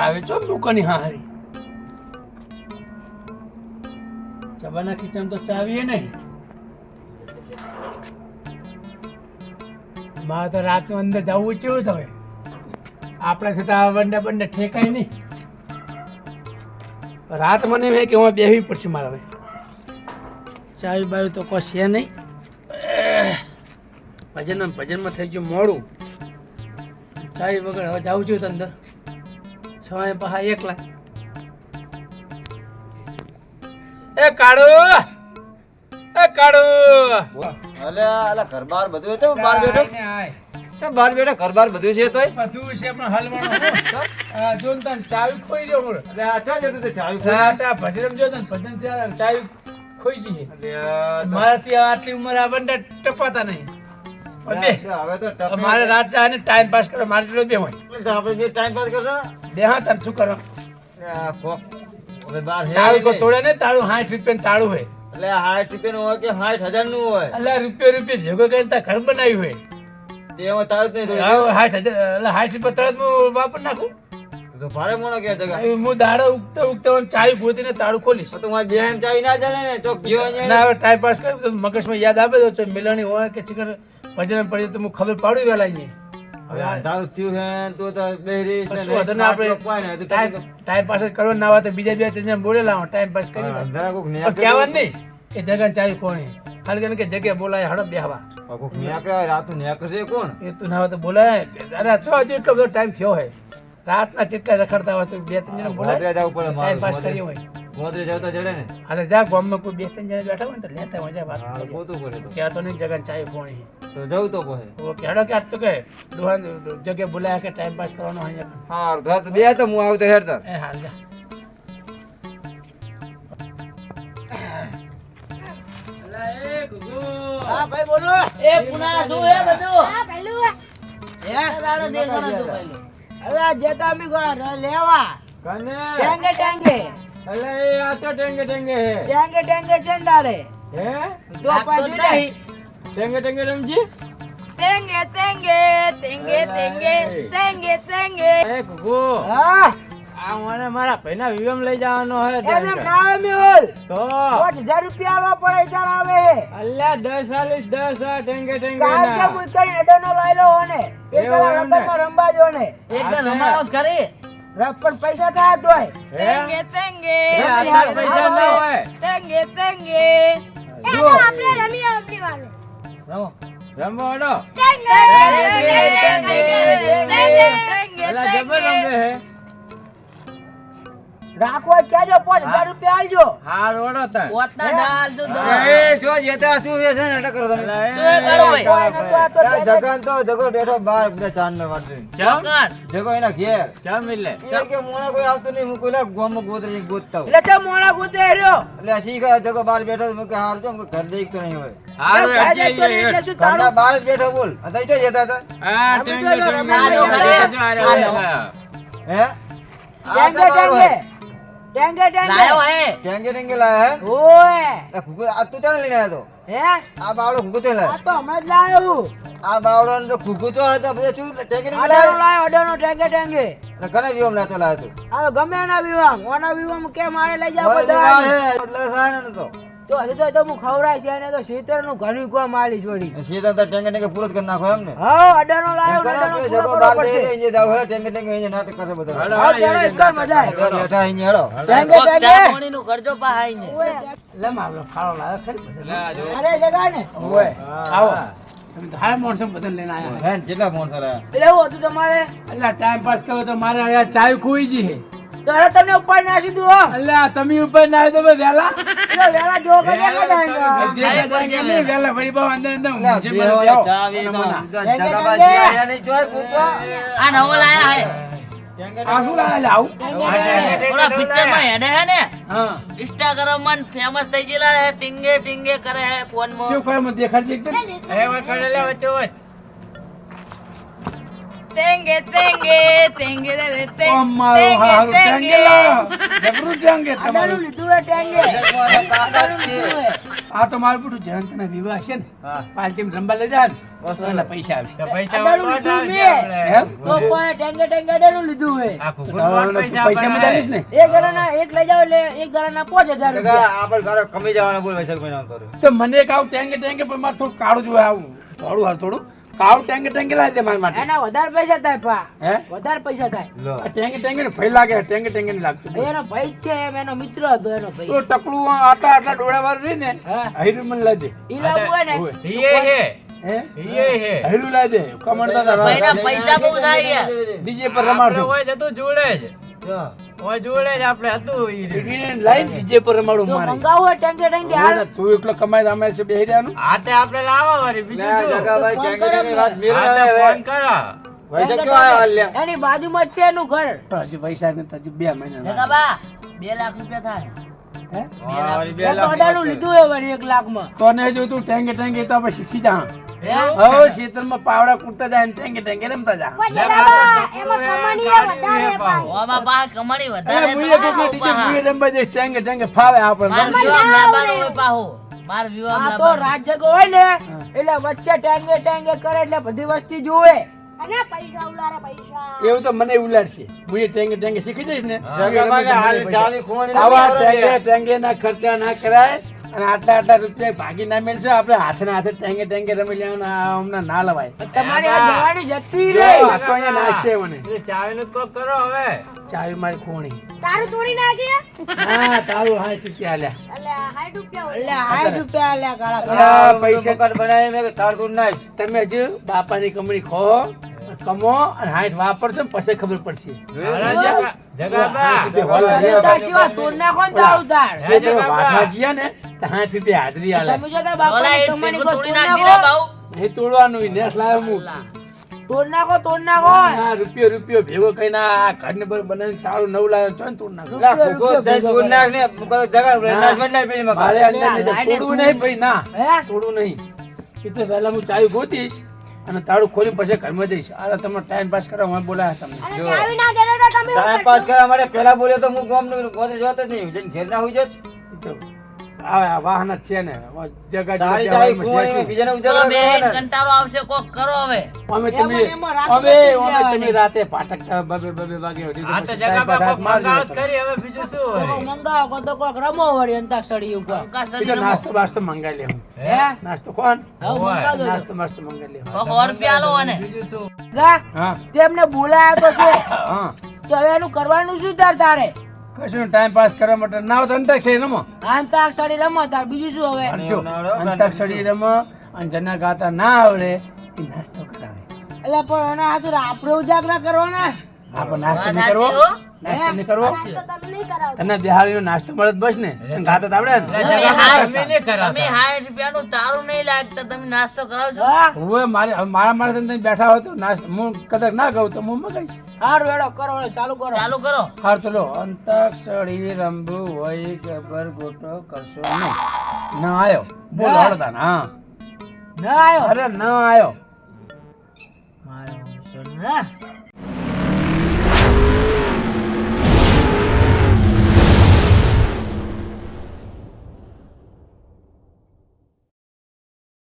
ચાવી ચો મૂકની હારી ચબાના કિચન તો ચાવી નહીં મારે તો રાતનું અંદર જવું કેવું થવે આપણે થતા બંને બંને ઠેકાય નહીં રાત મને મેં કે હું બેહવી પડશે મારે હવે ચાવી બાવી તો કોઈ છે નહીં ભજનમાં થઈ ગયું મોડું ચાવી વગર હવે જાઉં છું અંદર છ પહા એકલા એ કાળુ અલે અલા ઘર બાર બધું તો બાર બેઠો તો બાર બેઠો ઘર બાર બધું છે તોય બધું છે પણ હલવાનું જોન તન ચાવી ખોઈ ગયો મોર અલે આ ચા જતું તે ચાવી રાત આ ભજન જો તન ભજન થી ચાવી ખોઈ ગઈ અલે મારાથી આટલી ઉંમર આ બંને ટપાતા નહીં હવે તો મારે રાત જાય ને ટાઈમ પાસ કરો મારી જોડે બે હોય આપણે જે ટાઈમ પાસ કરશો બે હા તને શું કરો આ કોક હવે બાર હે તાળું કો તોડે ને તાળું 60 રૂપિયા તાળું હોય એટલે 60 રૂપિયા નું હોય કે 60,000 નું હોય અલ્લા રૂપિયા ભેગો કરીને તા ઘર બનાવ્યું હોય તેમાં તાળ જ નહીં હા 60,000 60 રૂપિયા તરત હું વાપર નાખું તો ભારે મોણો કે જગા હું દાડો ઉગતા ચાવી ગોતીને તાળું ખોલીશ તો મારી બેન ચાવી ના જાણે ને તો ગયો અહીંયા ના હવે ટાઈમ પાસ કરી તો મગજમાં યાદ આવે તો મિલણી હોય કે ચિકન ભજન પડી તો હું ખબર પાડું વેલા અહીંયા હવે આ દારૂ થયું હે તો બેહરીશ ને શું હતું ને આપણે ટાઈમ પાસ જ કરવો ના હોય તો બીજા બે ત્રણ બોલેલા ટાઈમ પાસ કરી અંધારા કોક પણ કહેવાનું નહીં કે જગન ચાવી કોણ ખાલી કે જગ્યા બોલાય હડપ બેહવા કોક ન્યાકરા રાતું ન્યાકરશે કોણ એ તો ના હોય તો બોલાય અરે તો હજુ એટલો બધો ટાઈમ થયો હોય રાતના કેટલા રખડતા હોય તો બે ત્રણ જણ બોલાય જવું પડે ટાઈમ પાસ કર્યો હોય ગોદરે જાવ તો જડે ને અરે જા ગામમાં કોઈ બે ત્રણ જણ બેઠા હોય ને તો લેતા હોય વાત હા કરીએ. ગોતું પડે તો કહેતો નહીં જગન ચાવી કોણ તો જવું તો કહે ઓ કેડો કે આજ તો કે દુહાન જગ્યાએ બોલાયા કે ટાઈમ પાસ કરવાનો હોય છે. હા ઘર તો બે તો હું આવતો હેડતા એ હાલ જા હા ભાઈ બોલો એ પુના શું હે બધું હા પેલું હે દાડા દેખાણો જો પેલું અલા જતા મી ગો લેવા કને ટેંગે ટેંગે અલે એ આ તો ટેંગે ટેંગે હે ટેંગે ટેંગે ચંદારે હે તો પાછું નહીં ટેંગે ટેંગે રમજી ટેંગે ટેંગે ટેંગે ટેંગે ટેંગે ટેંગે એ ગુગુ હા આ મને મારા ભાઈના વિવમ લઈ જવાનો હે એમને નાવે મેલ તો 5000 રૂપિયા આલવા પડે તાર આવે અલ્લા 10 40 10 આ ટેંગે ટેંગે કાલ કે મુઈ કરી અડનો લઈ લો ને એ સાલા લગનમાં રંબા જો ને એકદમ રમાવો કરી પણ પૈસા થાય તોય ટેંગે ટેંગે આટલા પૈસા ના હોય ટેંગે ટેંગે જો આપણે રમીએ આપણી વાલે રમો રમો હડો ટેંગે અલ્લા જબર રમે હે રાખો કેજો 5000 રૂપિયા આલજો હા રોડો તા પોતના દાલ જો એ જો જેતા શું છે ને નાટક કરો તમે શું એ કરો ભાઈ કોઈ નતો આ તો જગન તો જગો બેઠો બાર બધા ચાંદ ને વાડે ચોકન જગો એના ઘેર ચા મિલે કે મોણા કોઈ આવતું નહીં હું કોઈલા ગોમ ગોદરી ગોતતા એટલે તે મોણા ગુતે રહ્યો એટલે અસી કા જગો બાર બેઠો હું કે હાર જો ઘર દેખ તો નહીં હોય હારું એટલે શું ઘરના તારું બાર જ બેઠો બોલ અતઈ જો જેતા હતા અમે તો જો રમ્યા હે ટેંગે ટેંગે ટેંગે ટેંગે લાયો હે ટેંગે ટેંગે લાયા હે ઓય આ ઘુગુ આ તું ચાલે લઈને આવ્યો હે આ બાવડો ઘુગુ તો આ લાય તો હમણાં જ લાયો હું આ બાવડો ને તો ઘુગુ તો હતો બધે ચૂ ટેંગે ટેંગે અડનો લાયો લાયો અડનો ટેંગે ટેંગે ને કને વિયમ લાતો લાયો તું આ ગમે એના વિવામ ઓના વિવામ કે મારે લઈ જાવ બધા બધા હે એટલે થાય ને તો તો હજી તો હું ખવરાય છે એને તો શીતળ નું ઘણું કો માલી છોડી સીધા તો ટેંગે ટેંગે પૂરો જ કરી નાખો એમ ને હા અડનો લાયો ને અડનો પૂરો જગો કરવો બાર પડશે દે ઇંજે જાવ હે ટેંગે ટેંગે ઇંજે નાટક કરશે બધા હા ચાલો એક મજા આવે બેઠા ઇંજે હેડો ટેંગે ચા ટેંગે પાણી નું કરજો પાહાઈને લે મારો ખાડો લાવ્યો ખરી બધા અરે જગા ને ઓય આવો તમે તો હાય મોણસો બધાને લઈને આયા હે કેટલા માણસો લાયા એટલે એવું હતું તમારે અલ્લા ટાઈમ પાસ કરો તો મારે અહીંયા ચાવી ખોઈ ગઈ છે તો હવે તમને ઉપર નાસી દઉં હો અલ્લા તમે ઉપર ના આવ્યો તો ભાઈ વહેલા એટલે વેલા જો કે દેખા જાયગા વહેલા વળી બહુ અંદર અંદર લા મુજે બે મને હોય જાઓ. ચાવી તો ટેંગે જગાબાજી આયા નહીં જોય પૂછવા આ નવો લાયા હે ટેંગે આ શું લાયા લે આવું ઓલા પિક્ચર માં હેડે હે ને હા ઇન્સ્ટાગ્રામ માં ફેમસ થઈ ગયેલા હે ટિંગે ટિંગે કરે હે ફોન માં શું કરે મને દેખાડજે એકદમ એ વખત લે વચ્ચે હોય ટેંગે ટેંગે ટેંગે રે ઓ મારો હારું ટેંગે લાવો જબરું ટેંગે અડાનું તમારું લીધું હે ટેંગે જગવાના તાકાત છે આ તો મારું બધું જયંતના વિવાહ છે ને હા પાર્ટીમાં રમવા લઈ જાય ને બસ તો એના પૈસા આવશે અડાડું લીધું મેં. એમ? તો કોઈ ટેંગે ટેંગે અડાડું લીધું હે. પૈસા માં ચાલીસ ને એક ઘરના એક લઈ જાઓ એટલે એક ઘરના 5000 રૂપિયા. આપણે સારો કમી જવાના બોલ વૈશાખ મહિના કરો તો મને એક આવું ટેંગે ટેંગે પણ મારે થોડું કાળું જોવે આવું થોડું હાલ થોડું કાળું ટેંગે ટેંગે લાવી દે મારા માટે એના વધારે પૈસા થાય પા. હે વધારે પૈસા થાય. લો આ ટેંગે ટેંગે ને ભય લાગે ટેંગે ટેંગે નહીં લાગતું એનો ભાઈ જ છે એમ, એનો મિત્ર હતો એનો ભાઈ. તો ટકલું આટલા ડોળા વાળું રહી ને હા. હૈરું મને લાવી દે ઈ લાવવું હોય ને હોવે. ये હે है હૈરું લાવી દે કમળતા હતા ભાઈના પૈસા બહુ થાય યાર. ડીજે પર રમાડશું હોય જતું જોડે જ હોય જોડે જ આપણે હતું ઈ રે. લાઈન ડીજે પર રમાડું તો મારે મંગાવું હોય ટેંગે ટેંગે હાલ. તું એકલો કમાય અમે છે બેહી રહ્યાનું હાથે આપણે લાવવા વાળી બીજું શું જગાભાઈ ફોન ટેંગે ટેંગે વાત મેળ હાથે આવે ફોન કરો વૈશાખ કેવો આવ્યો હાલ લ્યા એની બાજુમાં જ છે એનું ઘર. હજી પૈસા નથી હજી 2 મહિના જગાબા 2 લાખ રૂપિયા થાય. હે હા, વળી બે મેં તો લાખ અડાડું લીધું હે વળી 1 લાખમાં. કોને જો તું ટેંગે ટેંગે તો આપણે શીખી જા એવું? હવે ખેતરમાં પાવડા કૂટતા જાય ને ટેંગે ટેંગે રમતા જા ઓમાં પાહા કમાણી વધારે તો મુએ આવો ડીજે પાહા. મુએ રમવા જઈશ ટેંગે ટેંગે ફાવે આપણે માર વિવાહ લાવવાનો હોય પાહો. માર વિવાહ આ તો લાવવાનો. રાત જગો હોય ને એટલે વચ્ચે ટેંગે ટેંગે કરે એટલે બધી વસ્તી જોવે. એવું તો મને ઉલાડશે મુએ ટેંગે ટેંગે શીખી જઈશ ને જગાભાઈ હાલ ચાલી ખોણી નથી આવા કરો ટેંગે લ્યા. ટેંગે ના ખર્ચા ના કરાય અને આટલા રૂપિયા ભાગી ના મેળશે આપણે હાથે ને હાથે ટેંગે ટેંગે રમી લેવાના હમણાં ના લવાય તમારી આ જવાની જતી જો, રહી. આ તો અહીંયા નાશે મને એટલે ચાવીનું જ કોક કરો હવે ચાવી મારી ખોણી તારું તોડી નાખીએ હા તારું હા ચૂક્યા આલ્યા એટલે 60 રૂપિયા એટલે 60 રૂપિયા આલ્યા કાળા અલા, કાળા. પૈસા મકાન બનાવી મેં તાર તું નાખ તમે હજુ બાપાની કમળી ખો કમો અને હાથ વાપરશો ને પછી ખબર પડશે જગાબા તાર જેવા તોડ નાખો ને તારું તાર. જે તમે વાંચવા જીયા ને તો 60 રૂપિયા હાજરી આલે તમે જો તાર ડોલા બાપાની એક કમાણી ભેગું કોઈ તોડી તોડ નાખી નાખો. રે બાઉ. નહીં તોડવાનું ઈ નેસ લાવે હું અલ્લા. તોડ નાખો તોડ નાખો. ના રૂપિયો ભેગો કઈ ના ઘરને બર બનાવીને તાળું નવું લાવે તો તોડ નાખો લા ખોખો દઈ તું નાખ ને મુકા જગા નાશ બદલાય પેલી મકાન મારે અંદર નહીં જાય. તોડવું નહીં ભાઈ ના હે તોડવું નહીં એ તો પહેલા હું ચાવી ગોતીશ અને તાળું ખોલી પછી ઘરમાં જઈશ આ તમે ટાઈમ પાસ કરવા મને બોલાયા તમને અને ચાવી ના દેતો તો તમે ટાઈમ પાસ કરવા માટે પેલા બોલ્યો તો હું ગામ નું ગોતે જોતો જ નહીં જઈને ઘેર ના હોઈ જત ઈ તો આ વાહન જ છે ને જગા તારી તારી ખોણી બીજાને તો ઉજાગરો બે કરવાનો ને. કંટાળો આવશે કોક કરો હવે. અમે એમાં તમે ને એમાં રાતે અમે બેસી અમે જવાની. તમે રાતે પાટકતા બબે વાગે સુધી તો આ તો પછી time pass જગાબા હાથ કોક મારજો મંગાવત તમે. કરી હવે બીજું શું તો હોય મંગાવો કો તો કોક રમો વળી અંતાક્ષરી ઉપર. કંકાસરી ઈ તો રમો. નાસ્તો બાસ્તો મંગાવી લેવું હે નાસ્તો કોણ હવે હોય. મંગાવજો તો. નાસ્તો મસ્ત મંગાવી લેવું તો 100 રૂપિયા આલો અને. બીજું શું ગા હા તેમને બોલાયા તો છે હા તો હવે એનું કરવાનું શું તારે કશું ટાઈમ પાસ કરવા માટે ના હોય તો અંતાક્ષરી રમો અંતાક્ષરી રમો તાર બીજું શું હવે અને જો અંતાક્ષરી રમો અને જેના ગાતા ના આવડે એ નાસ્તો કરાવે એટલે પણ એના હાથું આપણે ઉજાગરા કરવાના. આપણે નાસ્તો વાત નહીં કરવો સાચી હો. નાસ્તો નહીં કરવો તો તમે નહીં કરાવો તને બિહારીનો નાસ્તો મળે તો બસ ને તને ગાતા તો આવડે ને તમે જગાબા હાથ- તમે નહીં કરાવતા. તમે 60 રૂપિયાનું તારું નહીં લાગતા તમે નાસ્તો કરાવશો. હા હવે મારા માણસ તમે બેઠા હોય તો નાસ્તો હું કદાચ ના કહું તો હું મગાઈશ સારું હેડો કરો હેડો, ચાલુ કરો ચાલુ કરો. હાર તો લો અંતાક્ષરી રમવું હોય ગબર ગોટો કરશો નહીં ન આયો બોલો ના. હળતા હા ના આવ્યો અરે ન આયો મારો હા